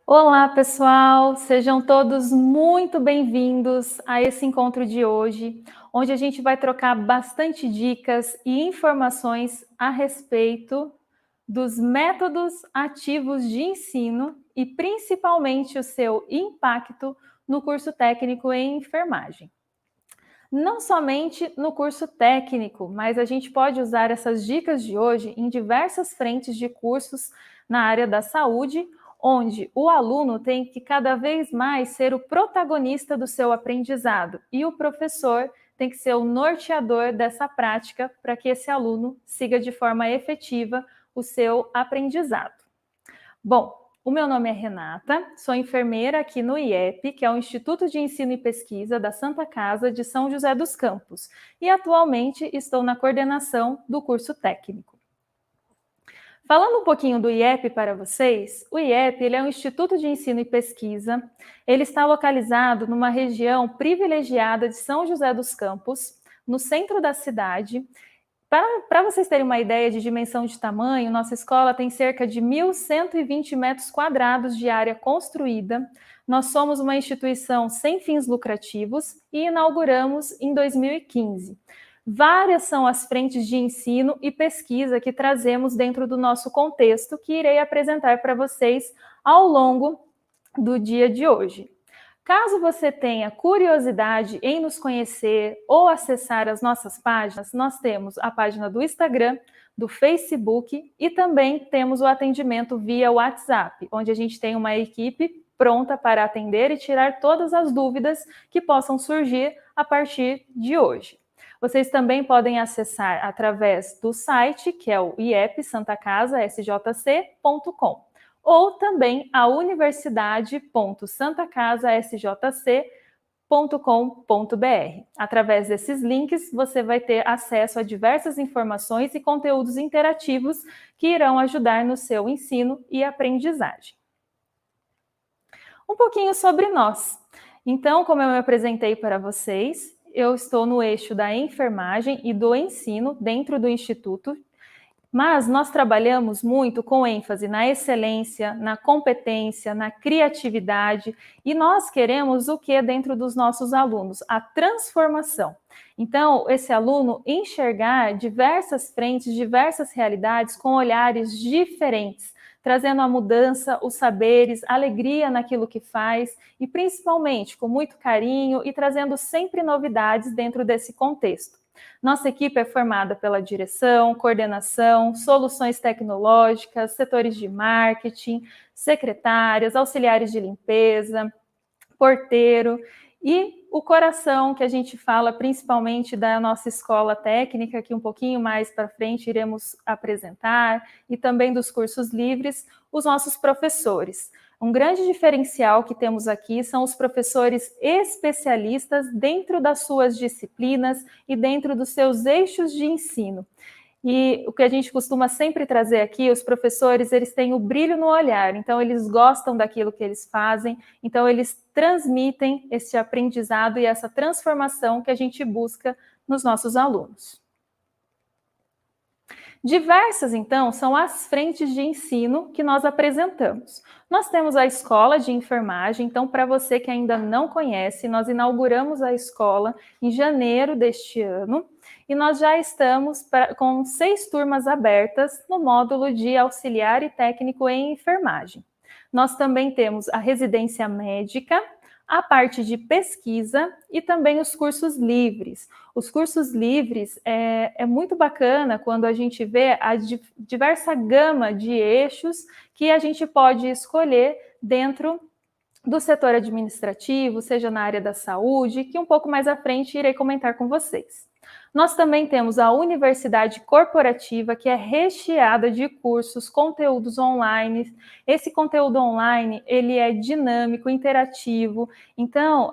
Olá, pessoal! Sejam todos muito bem-vindos a esse encontro de hoje, onde a gente vai trocar bastante dicas e informações a respeito dos métodos ativos de ensino e principalmente o seu impacto no curso técnico em enfermagem. Não somente no curso técnico, mas a gente pode usar essas dicas de hoje em diversas frentes de cursos na área da saúde, onde o aluno tem que cada vez mais ser o protagonista do seu aprendizado e o professor tem que ser o norteador dessa prática para que esse aluno siga de forma efetiva o seu aprendizado. Bom, o meu nome é Renata, sou enfermeira aqui no IEP, que é o Instituto de Ensino e Pesquisa da Santa Casa de São José dos Campos, e atualmente estou na coordenação do curso técnico. Falando um pouquinho do IEP para vocês, o IEP ele é um Instituto de Ensino e Pesquisa, ele está localizado numa região privilegiada de São José dos Campos, no centro da cidade. Para vocês terem uma ideia de dimensão de tamanho, nossa escola tem cerca de 1.120 metros quadrados de área construída. Nós somos uma instituição sem fins lucrativos e inauguramos em 2015. Várias são as frentes de ensino e pesquisa que trazemos dentro do nosso contexto, que irei apresentar para vocês ao longo do dia de hoje. Caso você tenha curiosidade em nos conhecer ou acessar as nossas páginas, nós temos a página do Instagram, do Facebook e também temos o atendimento via WhatsApp, onde a gente tem uma equipe pronta para atender e tirar todas as dúvidas que possam surgir a partir de hoje. Vocês também podem acessar através do site, que é o iepsantacasasjc.com. Ou também a universidade.santacasasjc.com.br. Através desses links, você vai ter acesso a diversas informações e conteúdos interativos que irão ajudar no seu ensino e aprendizagem. Um pouquinho sobre nós. Então, como eu me apresentei para vocês, eu estou no eixo da enfermagem e do ensino dentro do Instituto. Mas nós trabalhamos muito com ênfase na excelência, na competência, na criatividade e nós queremos o que dentro dos nossos alunos? A transformação. Então, esse aluno enxergar diversas frentes, diversas realidades com olhares diferentes, trazendo a mudança, os saberes, alegria naquilo que faz e principalmente com muito carinho e trazendo sempre novidades dentro desse contexto. Nossa equipe é formada pela direção, coordenação, soluções tecnológicas, setores de marketing, secretárias, auxiliares de limpeza, porteiro e o coração que a gente fala principalmente da nossa escola técnica, que um pouquinho mais para frente iremos apresentar, e também dos cursos livres, os nossos professores. Um grande diferencial que temos aqui são os professores especialistas dentro das suas disciplinas e dentro dos seus eixos de ensino. E o que a gente costuma sempre trazer aqui, os professores, eles têm o brilho no olhar, então eles gostam daquilo que eles fazem, então eles transmitem esse aprendizado e essa transformação que a gente busca nos nossos alunos. Diversas, então, são as frentes de ensino que nós apresentamos. Nós temos a escola de enfermagem, então, para você que ainda não conhece, nós inauguramos a escola em janeiro deste ano e nós já estamos com 6 turmas abertas no módulo de auxiliar e técnico em enfermagem. Nós também temos a residência médica, a parte de pesquisa e também os cursos livres. Os cursos livres é muito bacana quando a gente vê a diversa gama de eixos que a gente pode escolher dentro do setor administrativo, seja na área da saúde, que um pouco mais à frente irei comentar com vocês. Nós também temos a Universidade Corporativa, que é recheada de cursos, conteúdos online. Esse conteúdo online, ele é dinâmico, interativo. Então,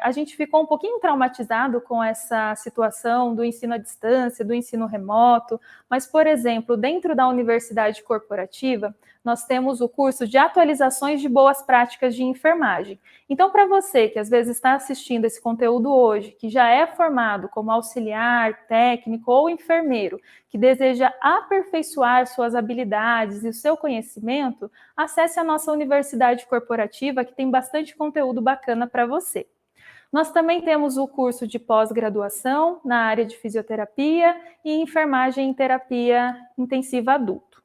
a gente ficou um pouquinho traumatizado com essa situação do ensino à distância, do ensino remoto. Mas, por exemplo, dentro da Universidade Corporativa, nós temos o curso de atualizações de boas práticas de enfermagem. Então, para você que às vezes está assistindo esse conteúdo hoje, que já é formado como auxiliar auxiliar, técnico ou enfermeiro que deseja aperfeiçoar suas habilidades e o seu conhecimento, acesse a nossa universidade corporativa, que tem bastante conteúdo bacana para você. Nós também temos o curso de pós-graduação na área de fisioterapia e enfermagem em terapia intensiva adulto.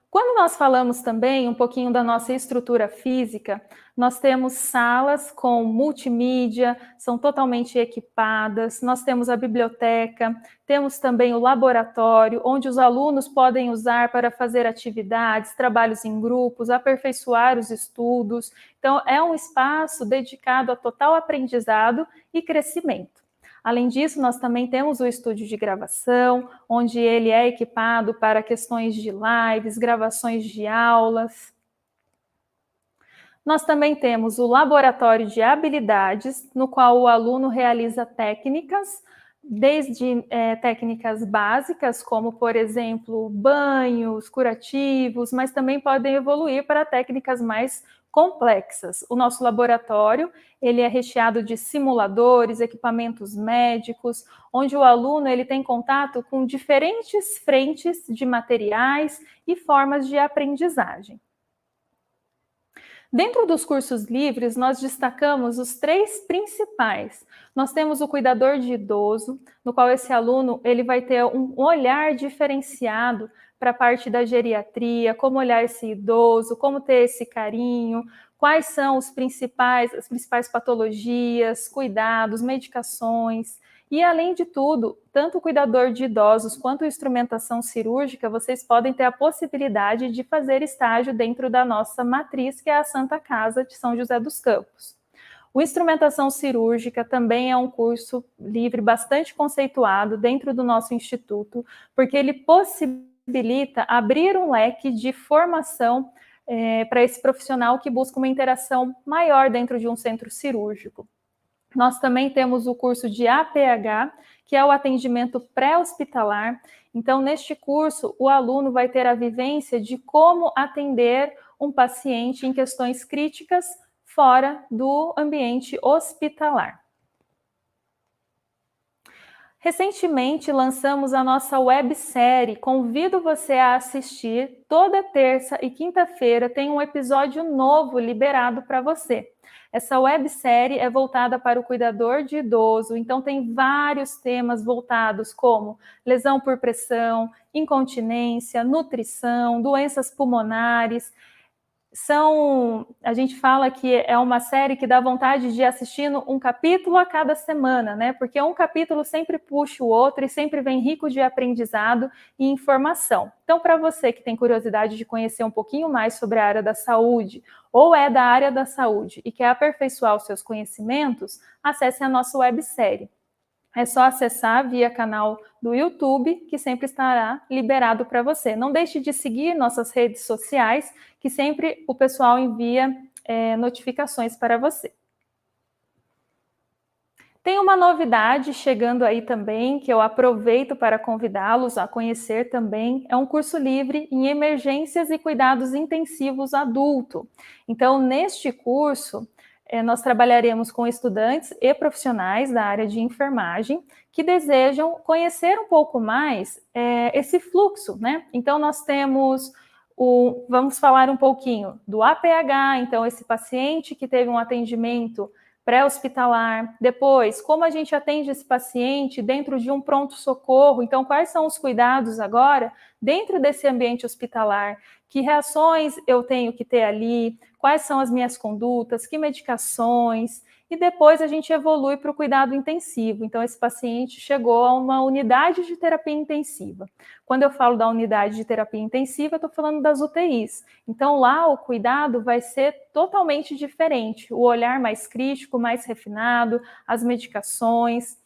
Quando nós falamos também um pouquinho da nossa estrutura física, nós temos salas com multimídia, são totalmente equipadas, nós temos a biblioteca, temos também o laboratório, onde os alunos podem usar para fazer atividades, trabalhos em grupos, aperfeiçoar os estudos. Então, é um espaço dedicado a total aprendizado e crescimento. Além disso, nós também temos o estúdio de gravação, onde ele é equipado para questões de lives, gravações de aulas. Nós também temos o laboratório de habilidades, no qual o aluno realiza técnicas, desde técnicas básicas, como, por exemplo, banhos, curativos, mas também podem evoluir para técnicas mais complexas. O nosso laboratório, ele é recheado de simuladores, equipamentos médicos, onde o aluno ele tem contato com diferentes frentes de materiais e formas de aprendizagem. Dentro dos cursos livres, nós destacamos os 3 principais. Nós temos o cuidador de idoso, no qual esse aluno ele vai ter um olhar diferenciado para a parte da geriatria, como olhar esse idoso, como ter esse carinho, quais são as principais patologias, cuidados, medicações. E, além de tudo, tanto o cuidador de idosos quanto a instrumentação cirúrgica, vocês podem ter a possibilidade de fazer estágio dentro da nossa matriz, que é a Santa Casa de São José dos Campos. O instrumentação cirúrgica também é um curso livre bastante conceituado dentro do nosso instituto, porque ele possibilita abrir um leque de formação para esse profissional que busca uma interação maior dentro de um centro cirúrgico. Nós também temos o curso de APH, que é o atendimento pré-hospitalar. Então, neste curso, o aluno vai ter a vivência de como atender um paciente em questões críticas fora do ambiente hospitalar. Recentemente, lançamos a nossa websérie. Convido você a assistir. Toda terça e quinta-feira tem um episódio novo liberado para você. Essa websérie é voltada para o cuidador de idoso, então tem vários temas voltados como lesão por pressão, incontinência, nutrição, doenças pulmonares. A gente fala que é uma série que dá vontade de assistir um capítulo a cada semana, né? Porque um capítulo sempre puxa o outro e sempre vem rico de aprendizado e informação. Então, para você que tem curiosidade de conhecer um pouquinho mais sobre a área da saúde, ou é da área da saúde e quer aperfeiçoar os seus conhecimentos, acesse a nossa websérie. É só acessar via canal do YouTube, que sempre estará liberado para você. Não deixe de seguir nossas redes sociais, que sempre o pessoal envia notificações para você. Tem uma novidade chegando aí também, que eu aproveito para convidá-los a conhecer também. É um curso livre em emergências e cuidados intensivos adulto. Então, neste curso, nós trabalharemos com estudantes e profissionais da área de enfermagem que desejam conhecer um pouco mais esse fluxo, né? Então, nós temos vamos falar um pouquinho do APH, então, esse paciente que teve um atendimento pré-hospitalar. Depois, como a gente atende esse paciente dentro de um pronto-socorro. Então, quais são os cuidados agora dentro desse ambiente hospitalar? Que reações eu tenho que ter ali? Quais são as minhas condutas? Que medicações? E depois a gente evolui para o cuidado intensivo. Então, esse paciente chegou a uma unidade de terapia intensiva. Quando eu falo da unidade de terapia intensiva, eu estou falando das UTIs. Então, lá o cuidado vai ser totalmente diferente. O olhar mais crítico, mais refinado, as medicações.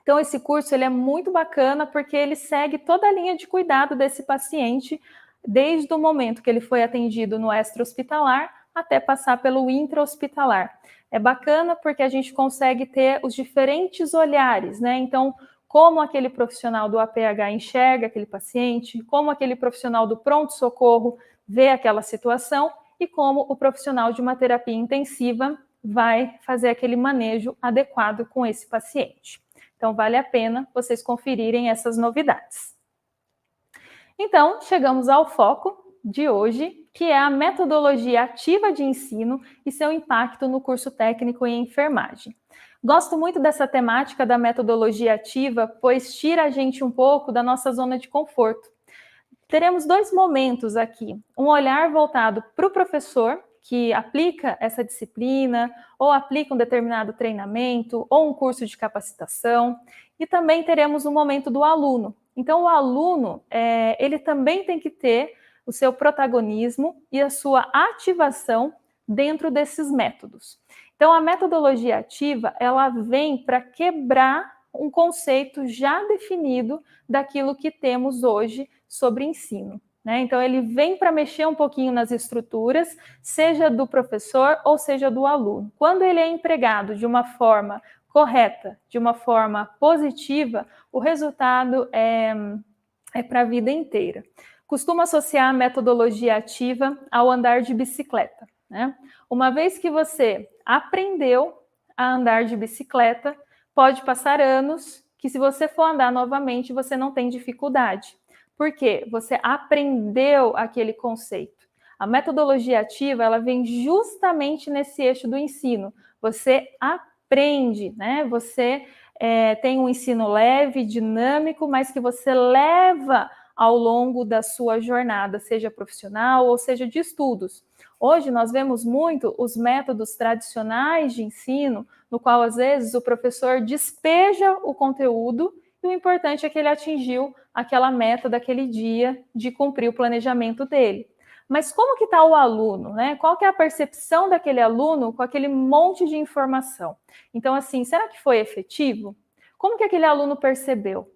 Então, esse curso ele é muito bacana porque ele segue toda a linha de cuidado desse paciente, desde o momento que ele foi atendido no extra-hospitalar até passar pelo intra-hospitalar. É bacana porque a gente consegue ter os diferentes olhares, né? Então, como aquele profissional do APH enxerga aquele paciente, como aquele profissional do pronto-socorro vê aquela situação e como o profissional de uma terapia intensiva vai fazer aquele manejo adequado com esse paciente. Então, vale a pena vocês conferirem essas novidades. Então, chegamos ao foco de hoje, que é a metodologia ativa de ensino e seu impacto no curso técnico em enfermagem. Gosto muito dessa temática da metodologia ativa, pois tira a gente um pouco da nossa zona de conforto. Teremos dois momentos aqui, um olhar voltado para o professor, que aplica essa disciplina, ou aplica um determinado treinamento, ou um curso de capacitação, e também teremos um momento do aluno. Então, o aluno, ele também tem que ter o seu protagonismo e a sua ativação dentro desses métodos. Então, a metodologia ativa, ela vem para quebrar um conceito já definido daquilo que temos hoje sobre ensino, né? Então, ele vem para mexer um pouquinho nas estruturas, seja do professor ou seja do aluno. Quando ele é empregado de uma forma correta, de uma forma positiva, o resultado é para a vida inteira. Costumo associar a metodologia ativa ao andar de bicicleta, né? Uma vez que você aprendeu a andar de bicicleta, pode passar anos que, se você for andar novamente, você não tem dificuldade. Por quê? Você aprendeu aquele conceito. A metodologia ativa, ela vem justamente nesse eixo do ensino. Você aprende, né? Você tem um ensino leve, dinâmico, mas que você leva ao longo da sua jornada, seja profissional ou seja de estudos. Hoje nós vemos muito os métodos tradicionais de ensino, no qual às vezes o professor despeja o conteúdo e o importante é que ele atingiu aquela meta daquele dia de cumprir o planejamento dele. Mas como que está o aluno, né? Qual que é a percepção daquele aluno com aquele monte de informação? Então, assim, será que foi efetivo? Como que aquele aluno percebeu?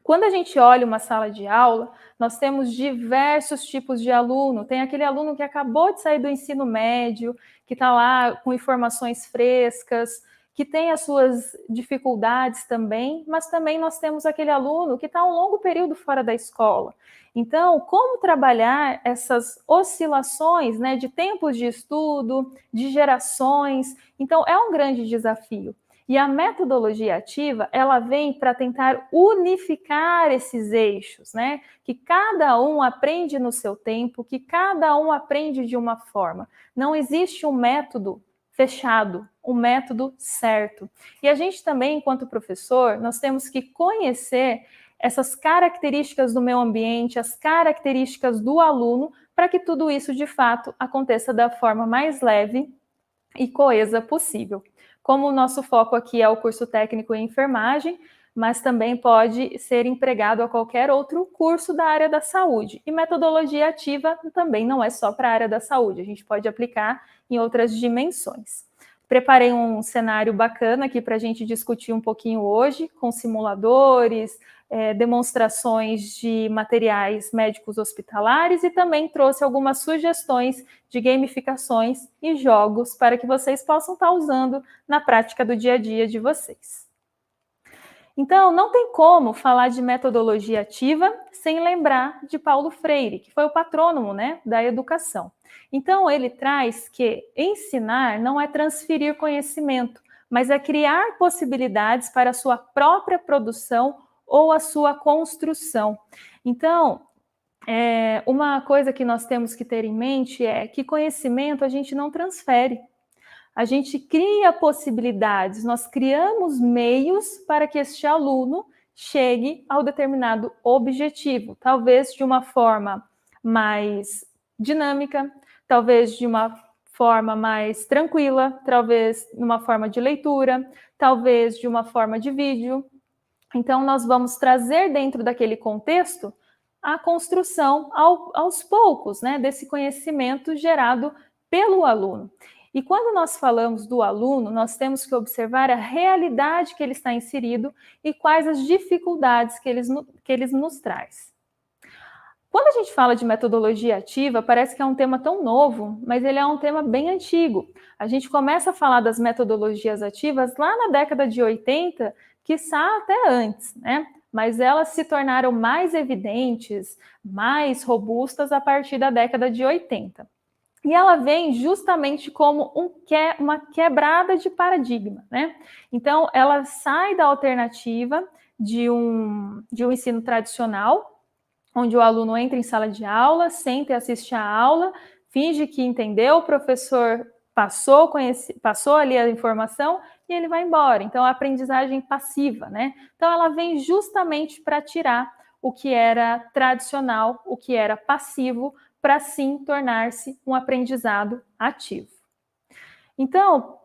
Quando a gente olha uma sala de aula, nós temos diversos tipos de aluno. Tem aquele aluno que acabou de sair do ensino médio, que está lá com informações frescas, que tem as suas dificuldades também, mas também nós temos aquele aluno que está um longo período fora da escola. Então, como trabalhar essas oscilações, né, de tempos de estudo, de gerações? Então, é um grande desafio. E a metodologia ativa, ela vem para tentar unificar esses eixos, né? Que cada um aprende no seu tempo, que cada um aprende de uma forma. Não existe um método fechado, um método certo. E a gente também, enquanto professor, nós temos que conhecer essas características do meio ambiente, as características do aluno, para que tudo isso, de fato, aconteça da forma mais leve e coesa possível. Como o nosso foco aqui é o curso técnico em enfermagem, mas também pode ser empregado a qualquer outro curso da área da saúde. E metodologia ativa também não é só para a área da saúde, a gente pode aplicar em outras dimensões. Preparei um cenário bacana aqui para a gente discutir um pouquinho hoje, com simuladores, demonstrações de materiais médicos hospitalares e também trouxe algumas sugestões de gamificações e jogos para que vocês possam estar usando na prática do dia a dia de vocês. Então, não tem como falar de metodologia ativa sem lembrar de Paulo Freire, que foi o patrônomo, né, da educação. Então, ele traz que ensinar não é transferir conhecimento, mas é criar possibilidades para a sua própria produção ou a sua construção. Então, uma coisa que nós temos que ter em mente é que conhecimento a gente não transfere. A gente cria possibilidades, nós criamos meios para que este aluno chegue ao determinado objetivo, talvez de uma forma mais dinâmica, talvez de uma forma mais tranquila, talvez numa forma de leitura, talvez de uma forma de vídeo. Então, nós vamos trazer dentro daquele contexto a construção aos poucos, né, desse conhecimento gerado pelo aluno. E quando nós falamos do aluno, nós temos que observar a realidade que ele está inserido e quais as dificuldades que ele nos traz. Quando a gente fala de metodologia ativa, parece que é um tema tão novo, mas ele é um tema bem antigo. A gente começa a falar das metodologias ativas lá na década de 80, quiçá até antes, né? Mas elas se tornaram mais evidentes, mais robustas a partir da década de 80. E ela vem justamente como uma quebrada de paradigma, né? Então, ela sai da alternativa de um ensino tradicional, onde o aluno entra em sala de aula, senta e assiste a aula, finge que entendeu, o professor passou ali a informação e ele vai embora. Então, a aprendizagem passiva, né? Então, ela vem justamente para tirar o que era tradicional, o que era passivo, para sim tornar-se um aprendizado ativo. Então,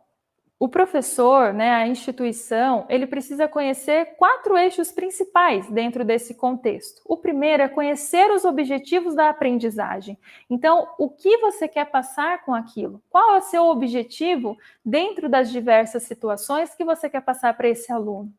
o professor, né, a instituição, ele precisa conhecer 4 eixos principais dentro desse contexto. O primeiro é conhecer os objetivos da aprendizagem. Então, o que você quer passar com aquilo? Qual é o seu objetivo dentro das diversas situações que você quer passar para esse aluno?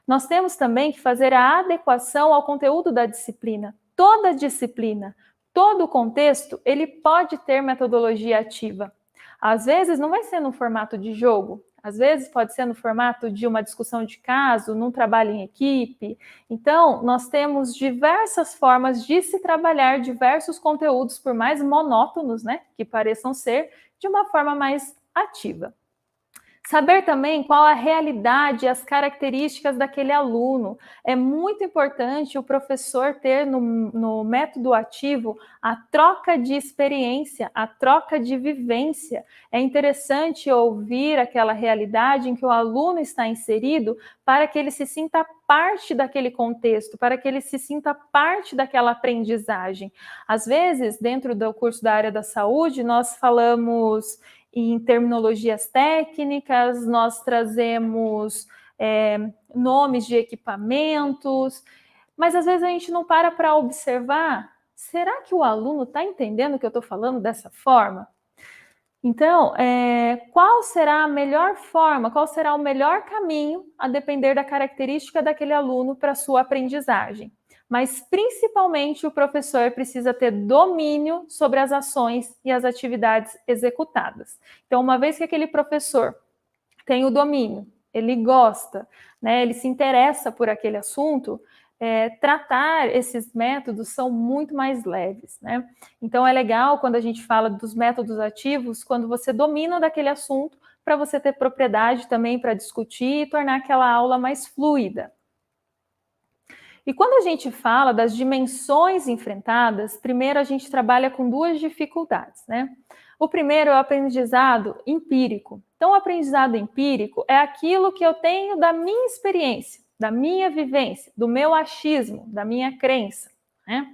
Nós temos também que fazer a adequação ao conteúdo da disciplina. Toda disciplina, todo o contexto, ele pode ter metodologia ativa. Às vezes não vai ser no formato de jogo, às vezes pode ser no formato de uma discussão de caso, num trabalho em equipe. Então, nós temos diversas formas de se trabalhar diversos conteúdos, por mais monótonos, né, que pareçam ser, de uma forma mais ativa. Saber também qual a realidade e as características daquele aluno. É muito importante o professor ter no método ativo a troca de experiência, a troca de vivência. É interessante ouvir aquela realidade em que o aluno está inserido para que ele se sinta parte daquele contexto, para que ele se sinta parte daquela aprendizagem. Às vezes, dentro do curso da área da saúde, nós falamos em terminologias técnicas, nós trazemos nomes de equipamentos, mas às vezes a gente não para observar, será que o aluno está entendendo o que eu estou falando dessa forma? Então, qual será a melhor forma, qual será o melhor caminho, a depender da característica daquele aluno para a sua aprendizagem? Mas, principalmente, o professor precisa ter domínio sobre as ações e as atividades executadas. Então, uma vez que aquele professor tem o domínio, ele gosta, né, ele se interessa por aquele assunto, tratar esses métodos são muito mais leves, né? Então é legal quando a gente fala dos métodos ativos, quando você domina daquele assunto, para você ter propriedade também para discutir e tornar aquela aula mais fluida. E quando a gente fala das dimensões enfrentadas, primeiro a gente trabalha com 2 dificuldades, né? O primeiro é o aprendizado empírico. Então, o aprendizado empírico é aquilo que eu tenho da minha experiência, da minha vivência, do meu achismo, da minha crença, né?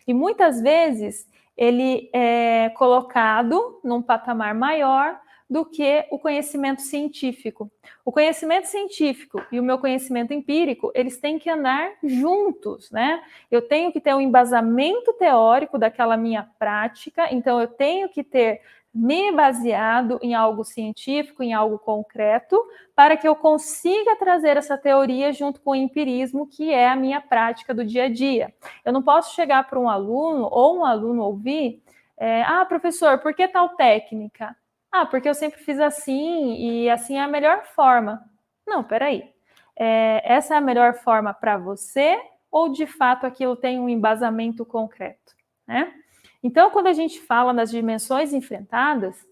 E muitas vezes ele é colocado num patamar maior do que o conhecimento científico. O conhecimento científico e o meu conhecimento empírico, eles têm que andar juntos, né? Eu tenho que ter um embasamento teórico daquela minha prática, então eu tenho que ter me baseado em algo científico, em algo concreto, para que eu consiga trazer essa teoria junto com o empirismo, que é a minha prática do dia a dia. Eu não posso chegar para um aluno, ou um aluno ouvir, professor, por que tal técnica? Porque eu sempre fiz assim, e assim é a melhor forma. Não, peraí. Essa é a melhor forma para você, ou de fato aquilo tem um embasamento concreto, né? Então, quando a gente fala das dimensões enfrentadas,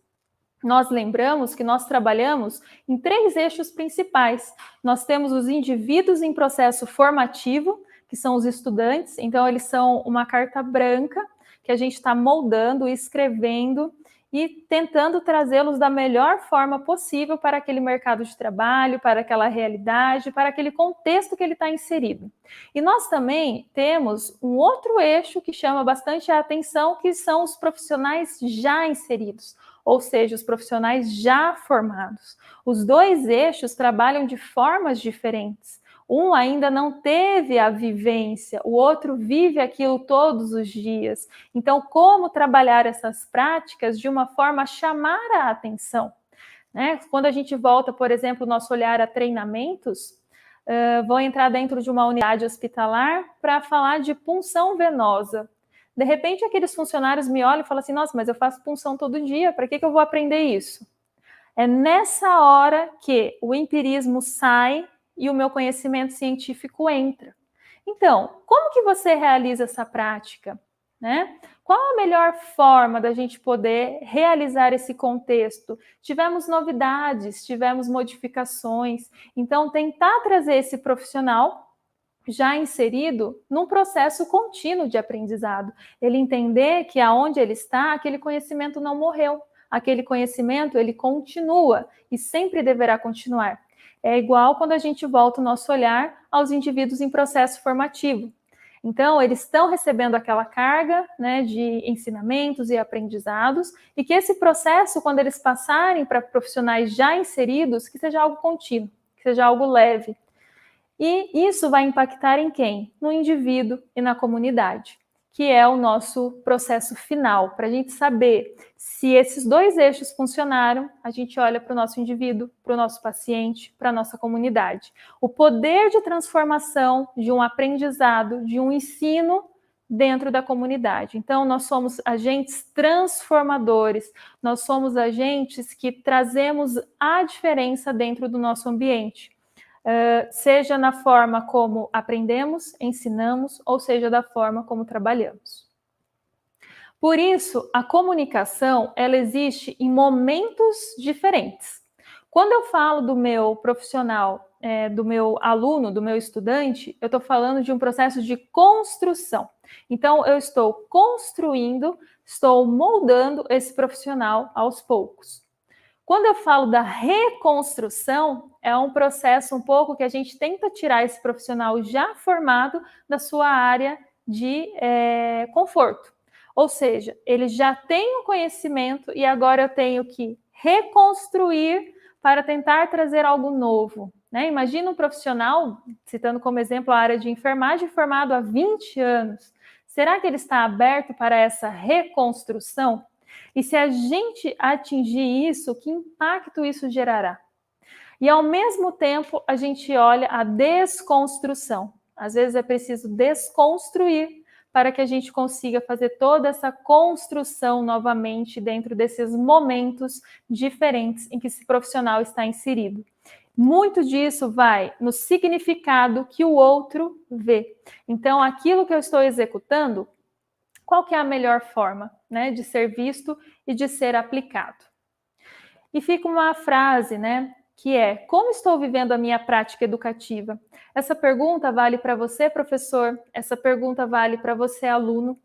nós lembramos que nós trabalhamos em 3 eixos principais. Nós temos os indivíduos em processo formativo, que são os estudantes, então eles são uma carta branca que a gente está moldando, escrevendo e tentando trazê-los da melhor forma possível para aquele mercado de trabalho, para aquela realidade, para aquele contexto que ele está inserido. E nós também temos um outro eixo que chama bastante a atenção, que são os profissionais já inseridos, ou seja, os profissionais já formados. Os 2 eixos trabalham de formas diferentes. Um ainda não teve a vivência, o outro vive aquilo todos os dias. Então, como trabalhar essas práticas de uma forma a chamar a atenção, né? Quando a gente volta, por exemplo, o nosso olhar a treinamentos, vou entrar dentro de uma unidade hospitalar para falar de punção venosa. De repente, aqueles funcionários me olham e falam assim, nossa, mas eu faço punção todo dia, para que eu vou aprender isso? É nessa hora que o empirismo sai e o meu conhecimento científico entra. Então, como que você realiza essa prática? né? Qual a melhor forma da gente poder realizar esse contexto? Tivemos novidades, tivemos modificações, então tentar trazer esse profissional já inserido num processo contínuo de aprendizado. Ele entender que aonde ele está, aquele conhecimento não morreu, aquele conhecimento ele continua e sempre deverá continuar. É igual quando a gente volta o nosso olhar aos indivíduos em processo formativo. Então, eles estão recebendo aquela carga, né, de ensinamentos e aprendizados, e que esse processo, quando eles passarem para profissionais já inseridos, que seja algo contínuo, que seja algo leve. E isso vai impactar em quem? No indivíduo e na comunidade, que é o nosso processo final. Para a gente saber se esses dois eixos funcionaram, a gente olha para o nosso indivíduo, para o nosso paciente, para a nossa comunidade. O poder de transformação de um aprendizado, de um ensino dentro da comunidade. Então, nós somos agentes transformadores, nós somos agentes que trazemos a diferença dentro do nosso ambiente. Seja na forma como aprendemos, ensinamos, ou seja da forma como trabalhamos. Por isso, a comunicação, ela existe em momentos diferentes. Quando eu falo do meu profissional, do meu aluno, do meu estudante, eu estou falando de um processo de construção. Então, eu estou construindo, estou moldando esse profissional aos poucos. Quando eu falo da reconstrução, é um processo um pouco que a gente tenta tirar esse profissional já formado da sua área de conforto. Ou seja, ele já tem um conhecimento e agora eu tenho que reconstruir para tentar trazer algo novo. Né? Imagina um profissional, citando como exemplo a área de enfermagem, formado há 20 anos. Será que ele está aberto para essa reconstrução? E se a gente atingir isso, que impacto isso gerará? E ao mesmo tempo, a gente olha a desconstrução. Às vezes é preciso desconstruir para que a gente consiga fazer toda essa construção novamente dentro desses momentos diferentes em que esse profissional está inserido. Muito disso vai no significado que o outro vê. Então, aquilo que eu estou executando, qual que é a melhor forma, né, de ser visto e de ser aplicado? E fica uma frase, né, que é: como estou vivendo a minha prática educativa? Essa pergunta vale para você, professor, essa pergunta vale para você, aluno,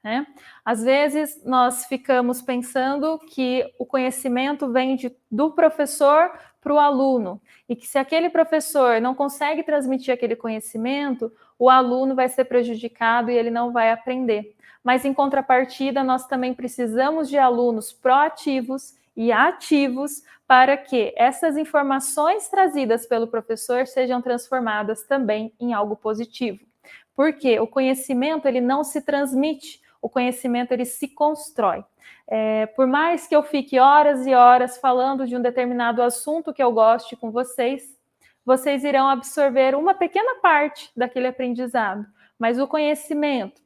né? Às vezes nós ficamos pensando que o conhecimento vem do professor para o aluno e que se aquele professor não consegue transmitir aquele conhecimento, o aluno vai ser prejudicado e ele não vai aprender. Mas em contrapartida, nós também precisamos de alunos proativos e ativos para que essas informações trazidas pelo professor sejam transformadas também em algo positivo. Porque o conhecimento ele não se transmite, o conhecimento ele se constrói. Por mais que eu fique horas e horas falando de um determinado assunto que eu goste com vocês, vocês irão absorver uma pequena parte daquele aprendizado, mas o conhecimento,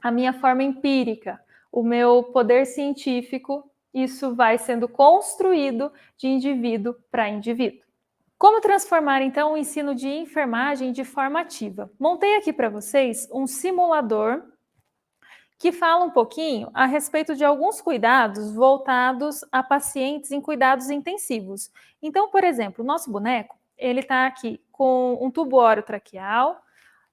a minha forma empírica, o meu poder científico, isso vai sendo construído de indivíduo para indivíduo. Como transformar, então, o ensino de enfermagem de forma ativa? Montei aqui para vocês um simulador que fala um pouquinho a respeito de alguns cuidados voltados a pacientes em cuidados intensivos. Então, por exemplo, o nosso boneco, ele está aqui com um tubo orotraqueal,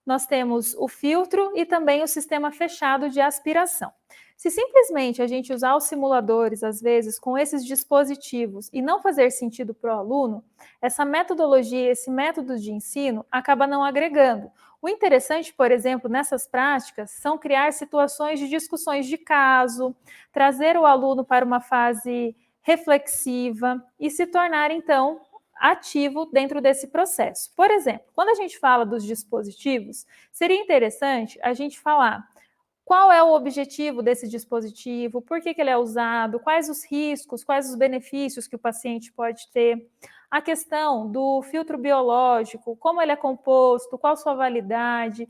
nós temos o filtro e também o sistema fechado de aspiração. Se simplesmente a gente usar os simuladores, às vezes, com esses dispositivos e não fazer sentido para o aluno, essa metodologia, esse método de ensino acaba não agregando. O interessante, por exemplo, nessas práticas, são criar situações de discussões de caso, trazer o aluno para uma fase reflexiva e se tornar, então, ativo dentro desse processo. Por exemplo, quando a gente fala dos dispositivos, seria interessante a gente falar qual é o objetivo desse dispositivo, por que ele é usado, quais os riscos, quais os benefícios que o paciente pode ter, a questão do filtro biológico, como ele é composto, qual sua validade,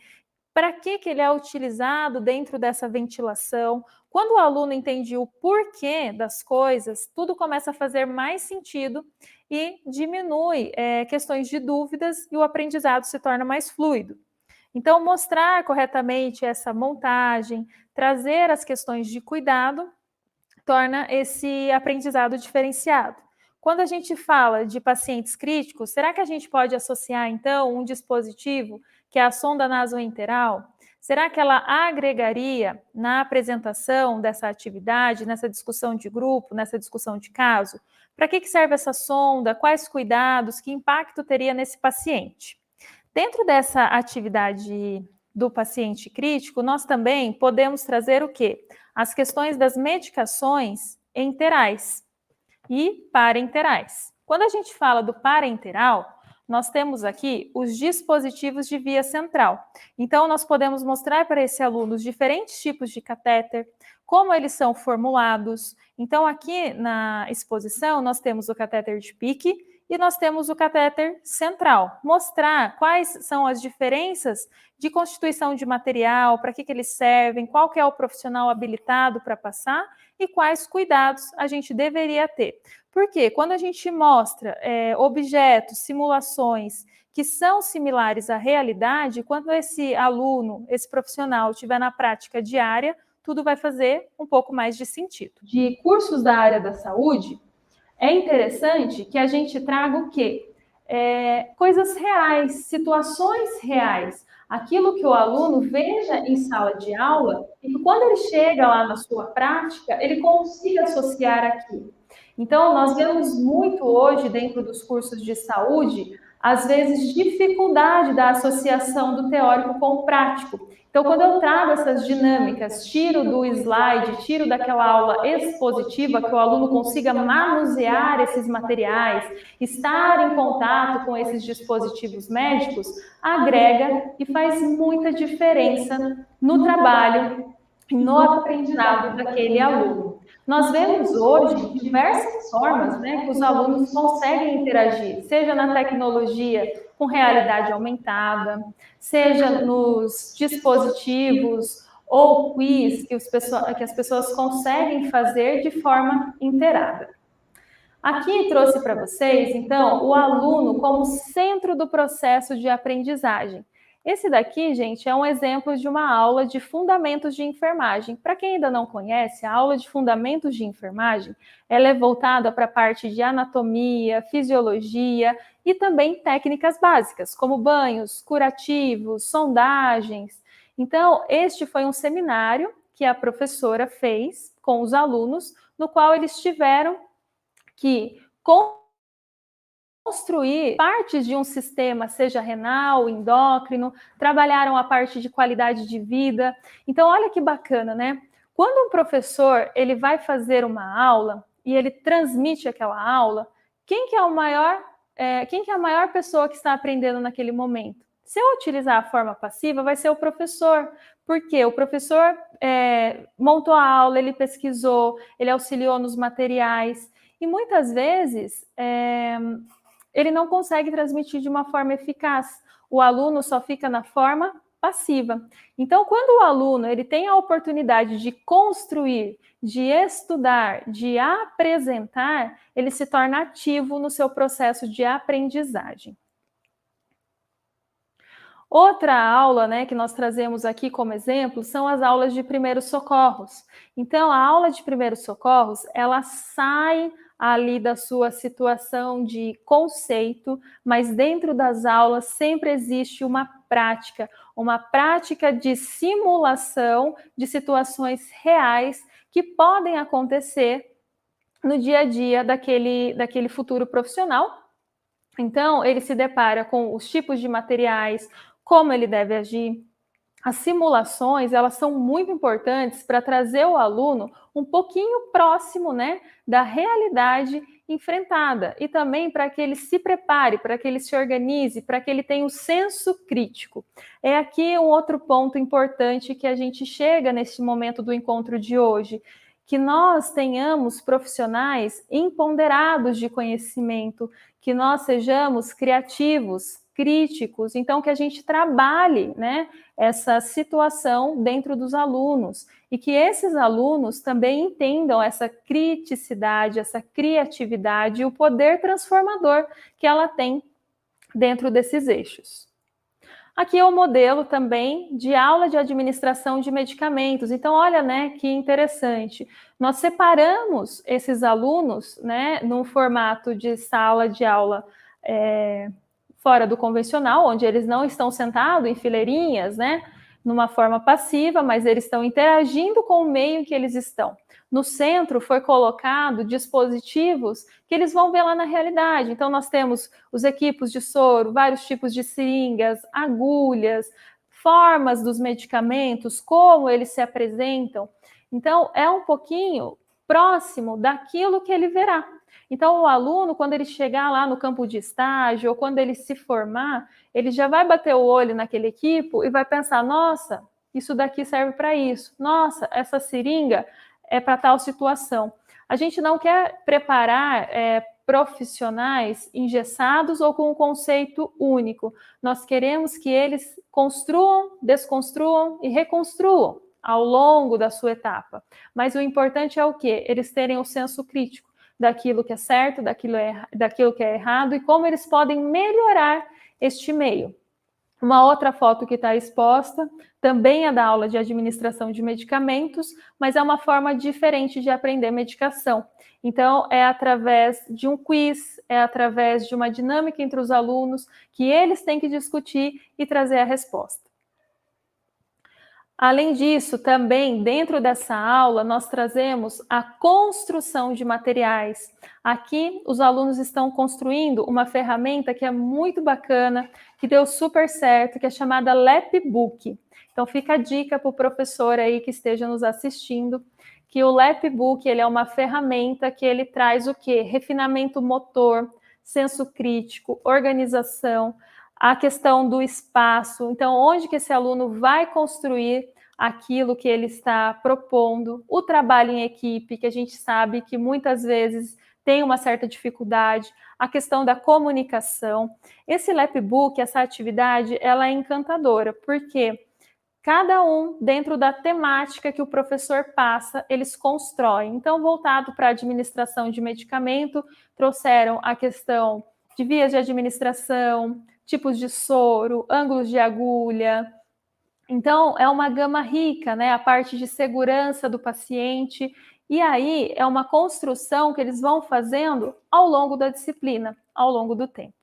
para que ele é utilizado dentro dessa ventilação. Quando o aluno entende o porquê das coisas, tudo começa a fazer mais sentido e diminui questões de dúvidas e o aprendizado se torna mais fluido. Então, mostrar corretamente essa montagem, trazer as questões de cuidado, torna esse aprendizado diferenciado. Quando a gente fala de pacientes críticos, será que a gente pode associar, então, um dispositivo que é a sonda nasoenteral? Será que ela agregaria na apresentação dessa atividade, nessa discussão de grupo, nessa discussão de caso? Para que serve essa sonda? Quais cuidados? Que impacto teria nesse paciente? Dentro dessa atividade do paciente crítico, nós também podemos trazer o quê? As questões das medicações enterais e parenterais. Quando a gente fala do parenteral, nós temos aqui os dispositivos de via central. Então, nós podemos mostrar para esse aluno os diferentes tipos de catéter, como eles são formulados. Então, aqui na exposição, nós temos o catéter de pique e nós temos o catéter central. Mostrar quais são as diferenças de constituição de material, para que eles servem, qual que é o profissional habilitado para passar e quais cuidados a gente deveria ter. Porque quando a gente mostra objetos, simulações que são similares à realidade, quando esse aluno, esse profissional estiver na prática diária, tudo vai fazer um pouco mais de sentido. De cursos da área da saúde, é interessante que a gente traga o quê? Coisas reais, situações reais, aquilo que o aluno veja em sala de aula e que quando ele chega lá na sua prática, ele consiga associar aquilo. Então, nós vemos muito hoje dentro dos cursos de saúde, às vezes, dificuldade da associação do teórico com o prático. Então, quando eu trago essas dinâmicas, tiro do slide, tiro daquela aula expositiva, que o aluno consiga manusear esses materiais, estar em contato com esses dispositivos médicos, agrega e faz muita diferença no trabalho e no aprendizado daquele aluno. Nós vemos hoje diversas formas, né, que os alunos conseguem interagir, seja na tecnologia com realidade aumentada, seja nos dispositivos ou quiz que as pessoas conseguem fazer de forma inteirada. Aqui trouxe para vocês, então, o aluno como centro do processo de aprendizagem. Esse daqui, gente, é um exemplo de uma aula de fundamentos de enfermagem. Para quem ainda não conhece, a aula de fundamentos de enfermagem, ela é voltada para a parte de anatomia, fisiologia e também técnicas básicas, como banhos, curativos, sondagens. Então, este foi um seminário que a professora fez com os alunos, no qual eles tiveram que construir partes de um sistema, seja renal, endócrino, trabalharam a parte de qualidade de vida. Então, olha que bacana, né? Quando um professor ele vai fazer uma aula e ele transmite aquela aula, quem que é a maior pessoa que está aprendendo naquele momento? Se eu utilizar a forma passiva, vai ser o professor, porque o professor montou a aula, ele pesquisou, ele auxiliou nos materiais, e muitas vezes ele não consegue transmitir de uma forma eficaz. O aluno só fica na forma passiva. Então, quando o aluno ele tem a oportunidade de construir, de estudar, de apresentar, ele se torna ativo no seu processo de aprendizagem. Outra aula, né, que nós trazemos aqui como exemplo são as aulas de primeiros socorros. Então, a aula de primeiros socorros, ela sai ali da sua situação de conceito, mas dentro das aulas sempre existe uma prática de simulação de situações reais que podem acontecer no dia a dia daquele futuro profissional. Então, ele se depara com os tipos de materiais, como ele deve agir. As simulações, elas são muito importantes para trazer o aluno um pouquinho próximo, né, da realidade enfrentada e também para que ele se prepare, para que ele se organize, para que ele tenha o senso crítico. É aqui um outro ponto importante que a gente chega nesse momento do encontro de hoje, que nós tenhamos profissionais empoderados de conhecimento, que nós sejamos criativos, críticos, então que a gente trabalhe, né, essa situação dentro dos alunos e que esses alunos também entendam essa criticidade, essa criatividade e o poder transformador que ela tem dentro desses eixos. Aqui é o modelo também de aula de administração de medicamentos. Então, olha, né, que interessante. Nós separamos esses alunos, né, num formato de sala de aula fora do convencional, onde eles não estão sentados em fileirinhas, né, numa forma passiva, mas eles estão interagindo com o meio em que eles estão. No centro foi colocado dispositivos que eles vão ver lá na realidade. Então, nós temos os equipos de soro, vários tipos de seringas, agulhas, formas dos medicamentos, como eles se apresentam. Então, é um pouquinho próximo daquilo que ele verá. Então, o aluno, quando ele chegar lá no campo de estágio, ou quando ele se formar, ele já vai bater o olho naquele equipo e vai pensar, nossa, isso daqui serve para isso. Nossa, essa seringa é para tal situação. A gente não quer preparar profissionais engessados ou com um conceito único. Nós queremos que eles construam, desconstruam e reconstruam ao longo da sua etapa. Mas o importante é o quê? Eles terem o senso crítico daquilo que é certo, daquilo que é errado e como eles podem melhorar este meio. Uma outra foto que está exposta também é da aula de administração de medicamentos, mas é uma forma diferente de aprender medicação. Então, é através de um quiz, é através de uma dinâmica entre os alunos que eles têm que discutir e trazer a resposta. Além disso, também dentro dessa aula, nós trazemos a construção de materiais. Aqui, os alunos estão construindo uma ferramenta que é muito bacana, que deu super certo, que é chamada Lapbook. Então, fica a dica para o professor aí que esteja nos assistindo, que o Lapbook, ele é uma ferramenta que ele traz o quê? Refinamento motor, senso crítico, organização, a questão do espaço. Então, onde que esse aluno vai construir aquilo que ele está propondo, o trabalho em equipe, que a gente sabe que muitas vezes tem uma certa dificuldade, a questão da comunicação. Esse Lapbook, essa atividade, ela é encantadora, porque cada um, dentro da temática que o professor passa, eles constroem. Então, voltado para a administração de medicamento, trouxeram a questão de vias de administração, tipos de soro, ângulos de agulha. Então, é uma gama rica, né? A parte de segurança do paciente. E aí, é uma construção que eles vão fazendo ao longo da disciplina, ao longo do tempo.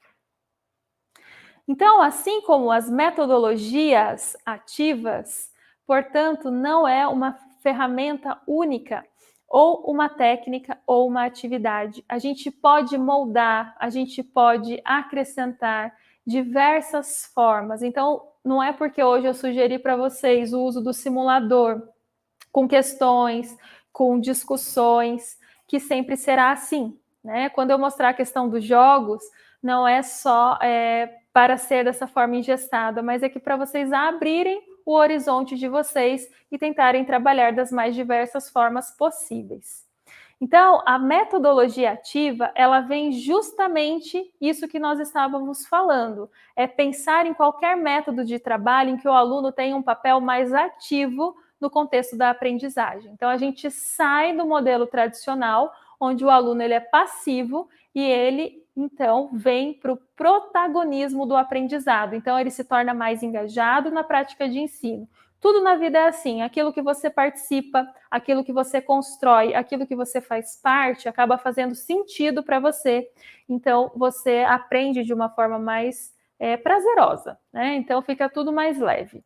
Então, assim como as metodologias ativas, portanto, não é uma ferramenta única, ou uma técnica, ou uma atividade. A gente pode moldar, a gente pode acrescentar diversas formas. Então, não é porque hoje eu sugeri para vocês o uso do simulador, com questões, com discussões, que sempre será assim, né? Quando eu mostrar a questão dos jogos, não é só para ser dessa forma engessada, mas é que para vocês abrirem o horizonte de vocês e tentarem trabalhar das mais diversas formas possíveis. Então, a metodologia ativa, ela vem justamente isso que nós estávamos falando, é pensar em qualquer método de trabalho em que o aluno tenha um papel mais ativo no contexto da aprendizagem. Então, a gente sai do modelo tradicional, onde o aluno ele é passivo e ele, então, vem para o protagonismo do aprendizado. Então, ele se torna mais engajado na prática de ensino. Tudo na vida é assim, aquilo que você participa, aquilo que você constrói, aquilo que você faz parte, acaba fazendo sentido para você. Então, você aprende de uma forma mais prazerosa, né? Então, fica tudo mais leve.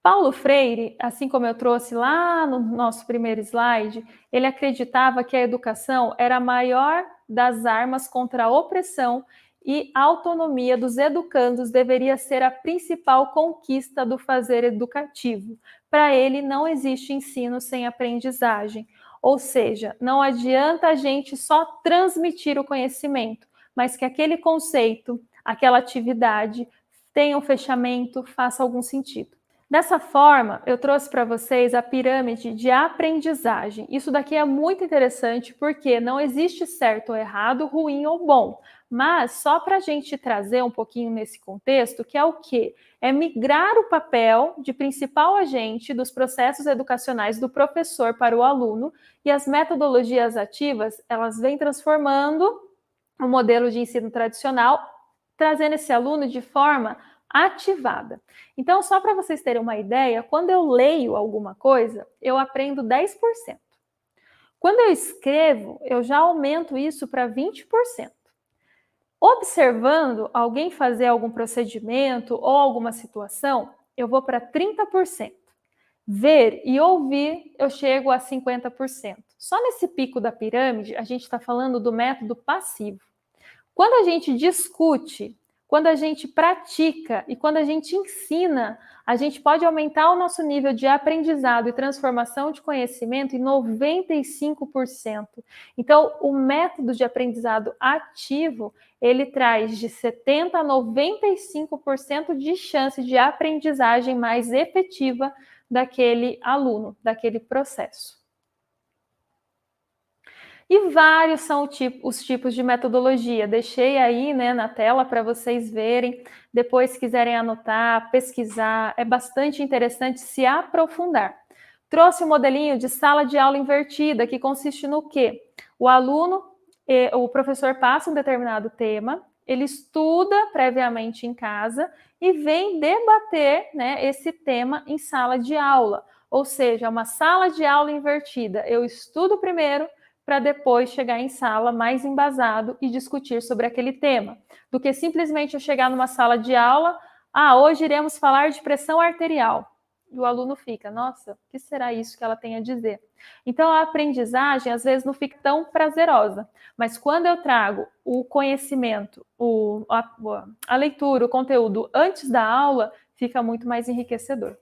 Paulo Freire, assim como eu trouxe lá no nosso primeiro slide, ele acreditava que a educação era a maior das armas contra a opressão e a autonomia dos educandos deveria ser a principal conquista do fazer educativo. Para ele, não existe ensino sem aprendizagem. Ou seja, não adianta a gente só transmitir o conhecimento, mas que aquele conceito, aquela atividade tenha um fechamento, faça algum sentido. Dessa forma, eu trouxe para vocês a pirâmide de aprendizagem. Isso daqui é muito interessante porque não existe certo ou errado, ruim ou bom. Mas só para a gente trazer um pouquinho nesse contexto, que é o quê? É migrar o papel de principal agente dos processos educacionais do professor para o aluno, e as metodologias ativas, elas vêm transformando o modelo de ensino tradicional, trazendo esse aluno de forma ativada. Então, só para vocês terem uma ideia, quando eu leio alguma coisa, eu aprendo 10%. Quando eu escrevo, eu já aumento isso para 20%. Observando alguém fazer algum procedimento ou alguma situação, eu vou para 30%. Ver e ouvir, eu chego a 50%. Só nesse pico da pirâmide, a gente está falando do método passivo. Quando a gente discute, quando a gente pratica e quando a gente ensina, a gente pode aumentar o nosso nível de aprendizado e transformação de conhecimento em 95%. Então, o método de aprendizado ativo, ele traz de 70% a 95% de chance de aprendizagem mais efetiva daquele aluno, daquele processo. E vários são os tipos de metodologia. Deixei aí, né, na tela para vocês verem. Depois, se quiserem anotar, pesquisar, é bastante interessante se aprofundar. Trouxe um modelinho de sala de aula invertida, que consiste no quê? O aluno, o professor passa um determinado tema, ele estuda previamente em casa e vem debater, né, esse tema em sala de aula. Ou seja, uma sala de aula invertida. Eu estudo primeiro, para depois chegar em sala mais embasado e discutir sobre aquele tema, do que simplesmente eu chegar numa sala de aula, hoje iremos falar de pressão arterial. E o aluno fica, nossa, o que será isso que ela tem a dizer? Então, a aprendizagem, às vezes, não fica tão prazerosa, mas quando eu trago o conhecimento, a leitura, o conteúdo antes da aula, fica muito mais enriquecedor.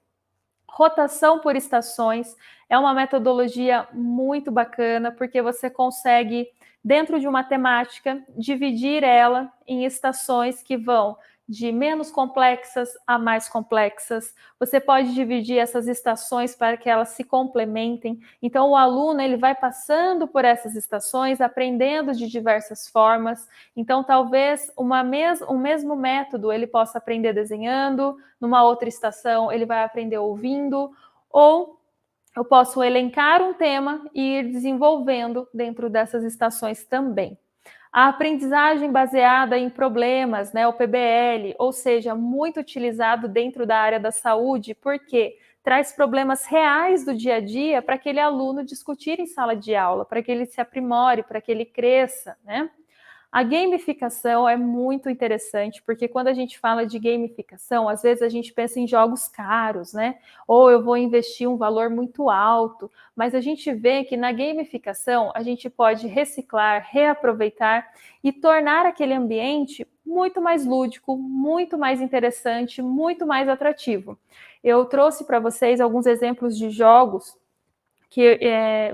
Rotação por estações é uma metodologia muito bacana, porque você consegue, dentro de uma temática, dividir ela em estações que vão de menos complexas a mais complexas. Você pode dividir essas estações para que elas se complementem. Então, o aluno ele vai passando por essas estações, aprendendo de diversas formas. Então, talvez o mesmo método ele possa aprender desenhando, numa outra estação ele vai aprender ouvindo, ou eu posso elencar um tema e ir desenvolvendo dentro dessas estações também. A aprendizagem baseada em problemas, né, o PBL, ou seja, muito utilizado dentro da área da saúde, porque traz problemas reais do dia a dia para aquele aluno discutir em sala de aula, para que ele se aprimore, para que ele cresça, né? A gamificação é muito interessante, porque quando a gente fala de gamificação, às vezes a gente pensa em jogos caros, né? Ou eu vou investir um valor muito alto, mas a gente vê que na gamificação a gente pode reciclar, reaproveitar e tornar aquele ambiente muito mais lúdico, muito mais interessante, muito mais atrativo. Eu trouxe para vocês alguns exemplos de jogos que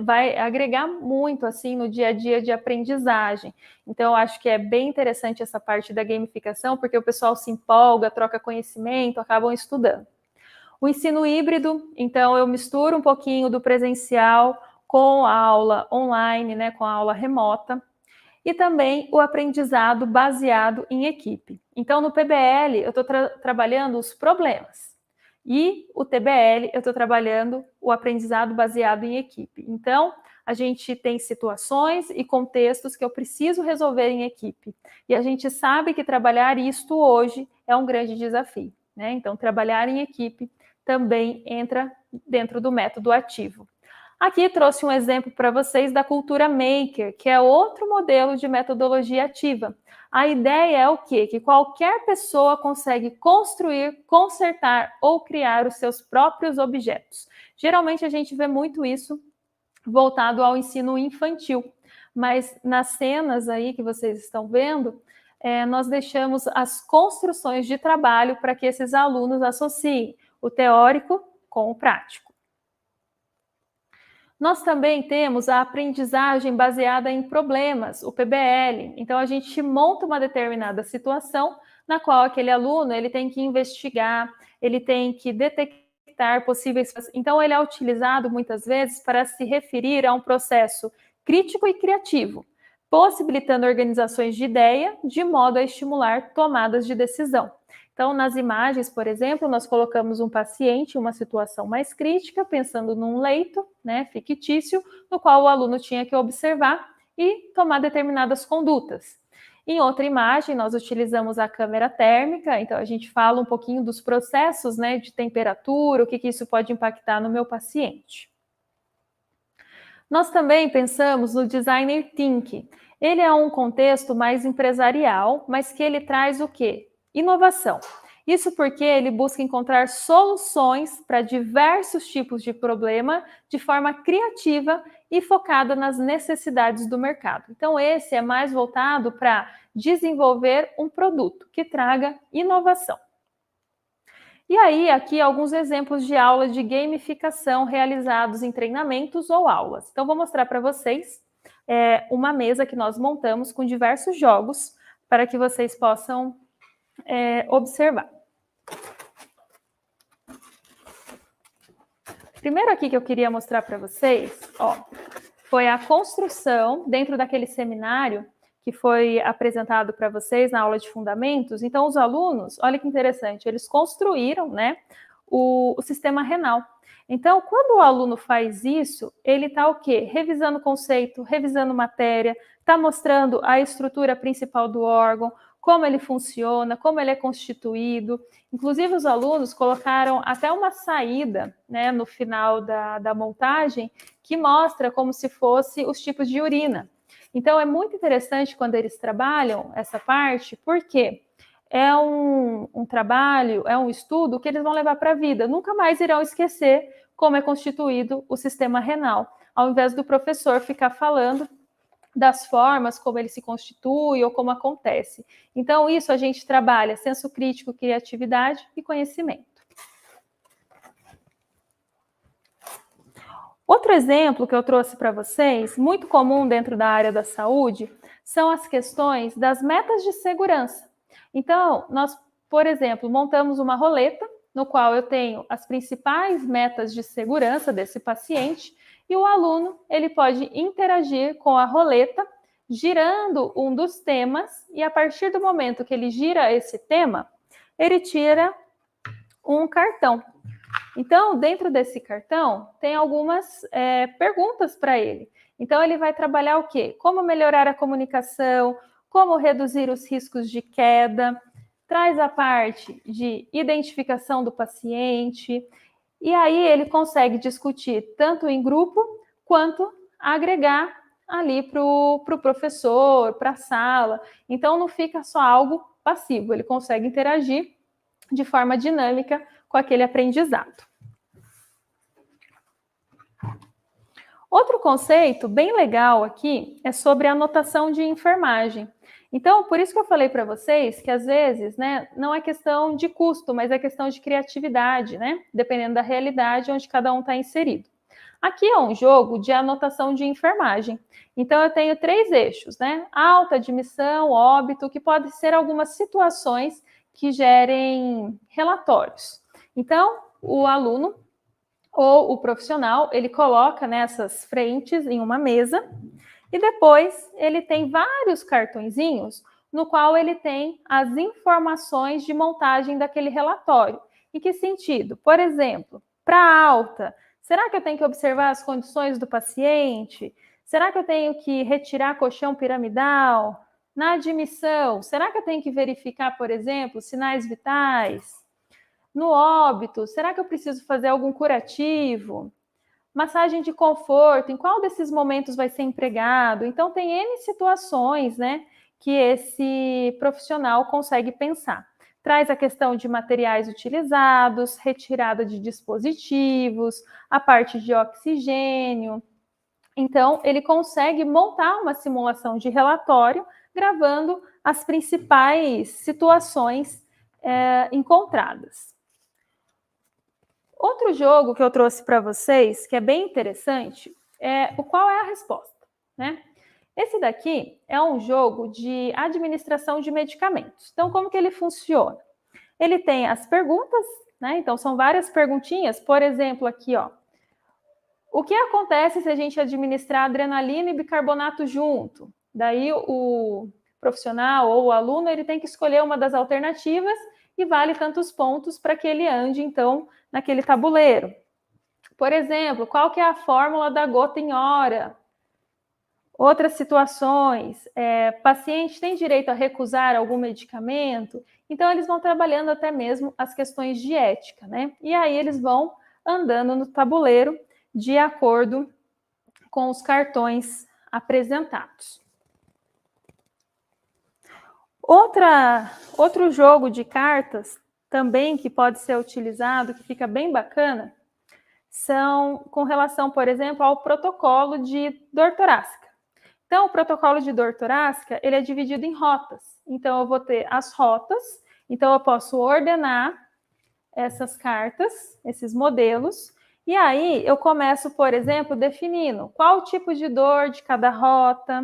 vai agregar muito assim no dia a dia de aprendizagem. Então, eu acho que é bem interessante essa parte da gamificação, porque o pessoal se empolga, troca conhecimento, acabam estudando. O ensino híbrido, então, eu misturo um pouquinho do presencial com a aula online, né, com a aula remota, e também o aprendizado baseado em equipe. Então, no PBL, eu estou trabalhando os problemas. E o TBL, eu estou trabalhando o aprendizado baseado em equipe. Então, a gente tem situações e contextos que eu preciso resolver em equipe. E a gente sabe que trabalhar isto hoje é um grande desafio, né? Então, trabalhar em equipe também entra dentro do método ativo. Aqui trouxe um exemplo para vocês da cultura maker, que é outro modelo de metodologia ativa. A ideia é o quê? Que qualquer pessoa consegue construir, consertar ou criar os seus próprios objetos. Geralmente a gente vê muito isso voltado ao ensino infantil, mas nas cenas aí que vocês estão vendo, nós deixamos as construções de trabalho para que esses alunos associem o teórico com o prático. Nós também temos a aprendizagem baseada em problemas, o PBL. Então, a gente monta uma determinada situação na qual aquele aluno ele tem que investigar, ele tem que detectar possíveis... Então, ele é utilizado muitas vezes para se referir a um processo crítico e criativo, possibilitando organizações de ideia de modo a estimular tomadas de decisão. Então, nas imagens, por exemplo, nós colocamos um paciente em uma situação mais crítica, pensando num leito, né, fictício, no qual o aluno tinha que observar e tomar determinadas condutas. Em outra imagem, nós utilizamos a câmera térmica, então a gente fala um pouquinho dos processos, né, de temperatura, o que isso pode impactar no meu paciente. Nós também pensamos no Designer Thinking. Ele é um contexto mais empresarial, mas que ele traz o quê? Inovação. Isso porque ele busca encontrar soluções para diversos tipos de problema de forma criativa e focada nas necessidades do mercado. Então, esse é mais voltado para desenvolver um produto que traga inovação. E aí, aqui alguns exemplos de aulas de gamificação realizados em treinamentos ou aulas. Então, vou mostrar para vocês uma mesa que nós montamos com diversos jogos para que vocês possam observar. Primeiro aqui que eu queria mostrar para vocês, foi a construção dentro daquele seminário que foi apresentado para vocês na aula de fundamentos. Então, os alunos, olha que interessante, eles construíram, né, o sistema renal. Então, quando o aluno faz isso, ele está o quê? Revisando conceito, revisando matéria, está mostrando a estrutura principal do órgão, como ele funciona, como ele é constituído. Inclusive, os alunos colocaram até uma saída, né, no final da montagem, que mostra como se fosse os tipos de urina. Então, é muito interessante quando eles trabalham essa parte, porque é um trabalho, é um estudo que eles vão levar para a vida. Nunca mais irão esquecer como é constituído o sistema renal, ao invés do professor ficar falando das formas como ele se constitui ou como acontece. Então, isso a gente trabalha senso crítico, criatividade e conhecimento. Outro exemplo que eu trouxe para vocês, muito comum dentro da área da saúde, são as questões das metas de segurança. Então, nós, por exemplo, montamos uma roleta no qual eu tenho as principais metas de segurança desse paciente e o aluno ele pode interagir com a roleta girando um dos temas e a partir do momento que ele gira esse tema, ele tira um cartão. Então, dentro desse cartão, tem algumas perguntas para ele. Então, ele vai trabalhar o quê? Como melhorar a comunicação, como reduzir os riscos de queda, traz a parte de identificação do paciente, e aí ele consegue discutir tanto em grupo, quanto agregar ali para o professor, para a sala. Então, não fica só algo passivo, ele consegue interagir de forma dinâmica com aquele aprendizado. Outro conceito bem legal aqui é sobre a anotação de enfermagem. Então, por isso que eu falei para vocês que às vezes, né, não é questão de custo, mas é questão de criatividade, né? Dependendo da realidade onde cada um está inserido. Aqui é um jogo de anotação de enfermagem. Então, eu tenho 3 eixos, né? Alta, admissão, óbito, que podem ser algumas situações que gerem relatórios. Então, o aluno ou o profissional, ele coloca nessas frentes em uma mesa e depois ele tem vários cartõezinhos no qual ele tem as informações de montagem daquele relatório. Em que sentido? Por exemplo, para alta, será que eu tenho que observar as condições do paciente? Será que eu tenho que retirar colchão piramidal? Na admissão, será que eu tenho que verificar, por exemplo, sinais vitais? No óbito, será que eu preciso fazer algum curativo? Massagem de conforto, em qual desses momentos vai ser empregado? Então, tem N situações, né, que esse profissional consegue pensar. Traz a questão de materiais utilizados, retirada de dispositivos, a parte de oxigênio. Então, ele consegue montar uma simulação de relatório, gravando as principais situações encontradas. Outro jogo que eu trouxe para vocês, que é bem interessante, é o Qual é a Resposta, né? Esse daqui é um jogo de administração de medicamentos. Então, como que ele funciona? Ele tem as perguntas, né? Então, são várias perguntinhas. Por exemplo, aqui, ó. O que acontece se a gente administrar adrenalina e bicarbonato junto? Daí, o profissional ou o aluno, ele tem que escolher uma das alternativas e vale tantos pontos para que ele ande, então, naquele tabuleiro. Por exemplo, qual que é a fórmula da gota em hora? Outras situações, paciente tem direito a recusar algum medicamento, então eles vão trabalhando até mesmo as questões de ética, né? E aí eles vão andando no tabuleiro de acordo com os cartões apresentados. Outro jogo de cartas também que pode ser utilizado, que fica bem bacana, são com relação, por exemplo, ao protocolo de dor torácica. Então, o protocolo de dor torácica, ele é dividido em rotas. Então, eu vou ter as rotas, então eu posso ordenar essas cartas, esses modelos, e aí eu começo, por exemplo, definindo qual o tipo de dor de cada rota.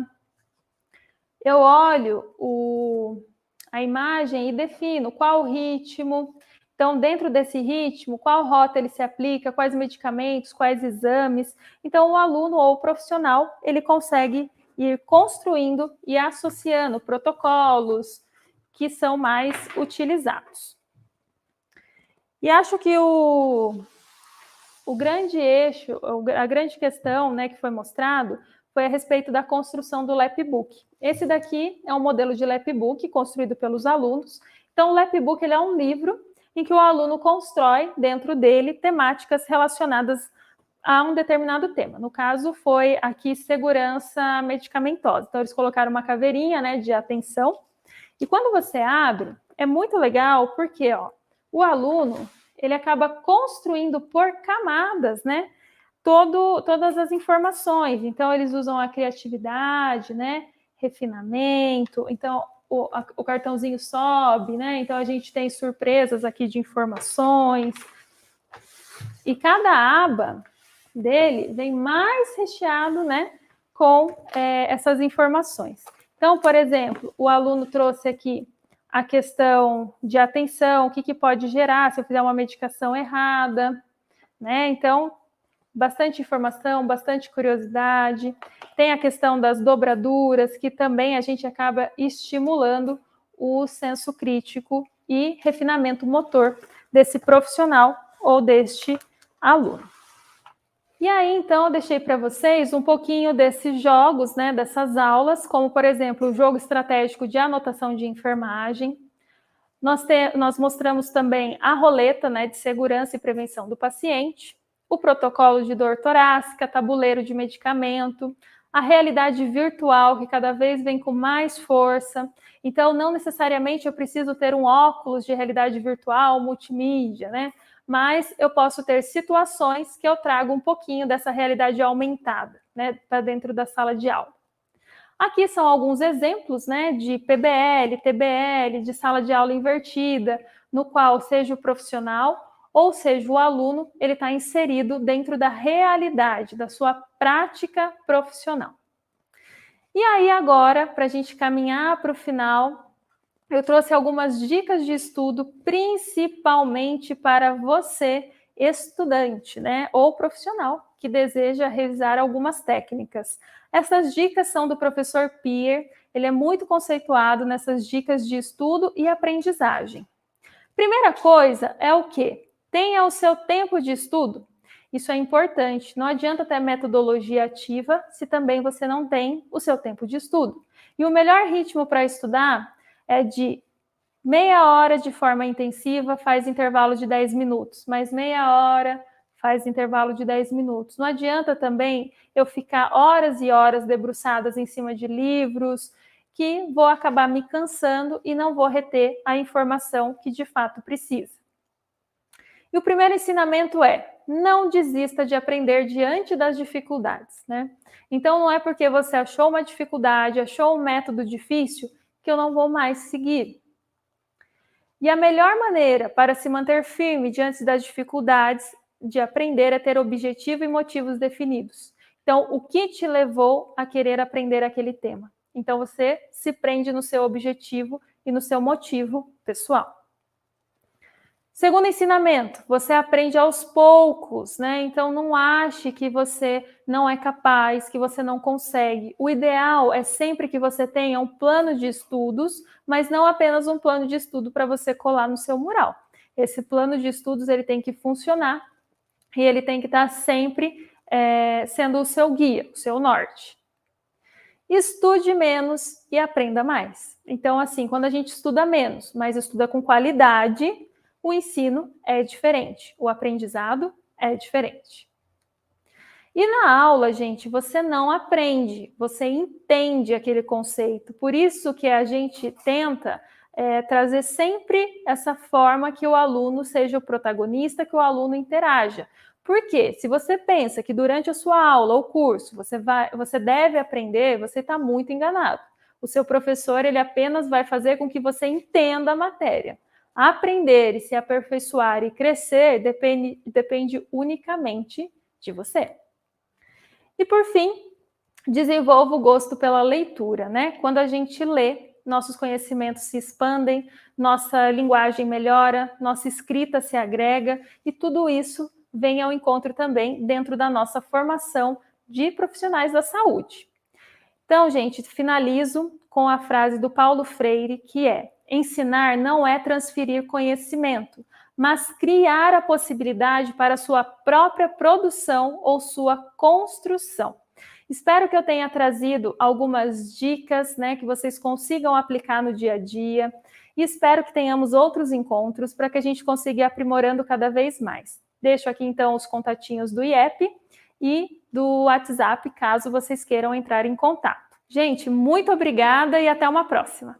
Eu olho a imagem e defino qual o ritmo. Então, dentro desse ritmo, qual rota ele se aplica, quais medicamentos, quais exames. Então, o aluno ou o profissional, ele consegue ir construindo e associando protocolos que são mais utilizados. E acho que o grande eixo, a grande questão, né, que foi mostrado foi a respeito da construção do Lapbook. Esse daqui é um modelo de Lapbook construído pelos alunos. Então, o Lapbook ele é um livro em que o aluno constrói dentro dele temáticas relacionadas a um determinado tema. No caso, foi aqui segurança medicamentosa. Então, eles colocaram uma caveirinha, né, de atenção. E quando você abre, é muito legal porque o aluno ele acaba construindo por camadas, né, todas as informações. Então, eles usam a criatividade, né, refinamento. Então, o cartãozinho sobe, né? Então, a gente tem surpresas aqui de informações. E cada aba dele vem mais recheado, né, com essas informações. Então, por exemplo, o aluno trouxe aqui a questão de atenção, o que pode gerar se eu fizer uma medicação errada, né? Então, bastante informação, bastante curiosidade. Tem a questão das dobraduras, que também a gente acaba estimulando o senso crítico e refinamento motor desse profissional ou deste aluno. E aí, então, eu deixei para vocês um pouquinho desses jogos, né, dessas aulas, como, por exemplo, o jogo estratégico de anotação de enfermagem. Nós mostramos também a roleta, né, de segurança e prevenção do paciente, o protocolo de dor torácica, tabuleiro de medicamento, a realidade virtual, que cada vez vem com mais força. Então, não necessariamente eu preciso ter um óculos de realidade virtual, multimídia, né? Mas eu posso ter situações que eu trago um pouquinho dessa realidade aumentada, né, para dentro da sala de aula. Aqui são alguns exemplos, né, de PBL, TBL, de sala de aula invertida, no qual seja o profissional ou seja o aluno, ele está inserido dentro da realidade, da sua prática profissional. E aí agora, para a gente caminhar para o final, eu trouxe algumas dicas de estudo, principalmente para você, estudante, né, ou profissional, que deseja revisar algumas técnicas. Essas dicas são do professor Pierre, ele é muito conceituado nessas dicas de estudo e aprendizagem. Primeira coisa é o quê? Tenha o seu tempo de estudo. Isso é importante. Não adianta ter metodologia ativa se também você não tem o seu tempo de estudo. E o melhor ritmo para estudar é de meia hora de forma intensiva, faz intervalo de 10 minutos, mais meia hora, faz intervalo de 10 minutos. Não adianta também eu ficar horas e horas debruçadas em cima de livros, que vou acabar me cansando e não vou reter a informação que de fato precisa. E o primeiro ensinamento é: não desista de aprender diante das dificuldades, né? Então, não é porque você achou uma dificuldade, achou um método difícil, que eu não vou mais seguir. E a melhor maneira para se manter firme diante das dificuldades de aprender é ter objetivo e motivos definidos. Então, o que te levou a querer aprender aquele tema? Então, você se prende no seu objetivo e no seu motivo pessoal. Segundo ensinamento, você aprende aos poucos, né? Então, não ache que você não é capaz, que você não consegue. O ideal é sempre que você tenha um plano de estudos, mas não apenas um plano de estudo para você colar no seu mural. Esse plano de estudos ele tem que funcionar e ele tem que estar sempre sendo o seu guia, o seu norte. Estude menos e aprenda mais. Então, assim, quando a gente estuda menos, mas estuda com qualidade, o ensino é diferente, o aprendizado é diferente. E na aula, gente, você não aprende, você entende aquele conceito. Por isso que a gente tenta trazer sempre essa forma que o aluno seja o protagonista, que o aluno interaja. Porque se você pensa que durante a sua aula ou curso você deve aprender, você está muito enganado. O seu professor ele apenas vai fazer com que você entenda a matéria. Aprender e se aperfeiçoar e crescer depende unicamente de você. E por fim, desenvolva o gosto pela leitura, né? Quando a gente lê, nossos conhecimentos se expandem, nossa linguagem melhora, nossa escrita se agrega e tudo isso vem ao encontro também dentro da nossa formação de profissionais da saúde. Então, gente, finalizo com a frase do Paulo Freire, que é: ensinar não é transferir conhecimento, mas criar a possibilidade para sua própria produção ou sua construção. Espero que eu tenha trazido algumas dicas, né, que vocês consigam aplicar no dia a dia e espero que tenhamos outros encontros para que a gente consiga ir aprimorando cada vez mais. Deixo aqui então os contatinhos do IEP e do WhatsApp, caso vocês queiram entrar em contato. Gente, muito obrigada e até uma próxima.